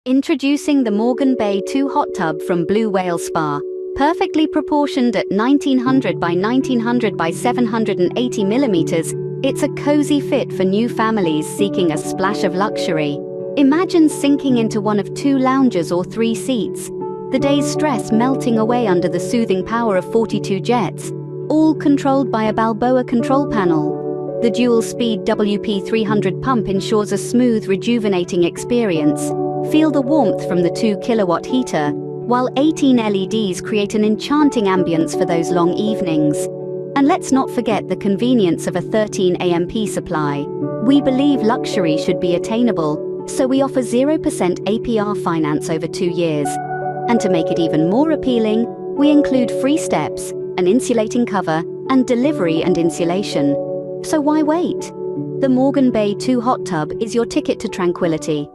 Introducing the Morgan Bay 2 hot tub from Blue Whale Spa. Perfectly proportioned at 1900 by 1900 by 780 millimeters, it's a cozy fit for new families seeking a splash of luxury. Imagine sinking into one of 2 lounges or 3 seats, the day's stress melting away under the soothing power of 42 jets, all controlled by a Balboa control panel. The dual-speed WP300 pump ensures a smooth, rejuvenating experience. Feel the warmth from the 2-kilowatt heater, while 18 LEDs create an enchanting ambience for those long evenings. And let's not forget the convenience of a 13 AMP supply. We believe luxury should be attainable, so we offer 0% APR finance over 2 years. And to make it even more appealing, we include free steps, an insulating cover, and delivery and insulation. So why wait? The Morgan Bay 2 hot tub is your ticket to tranquility.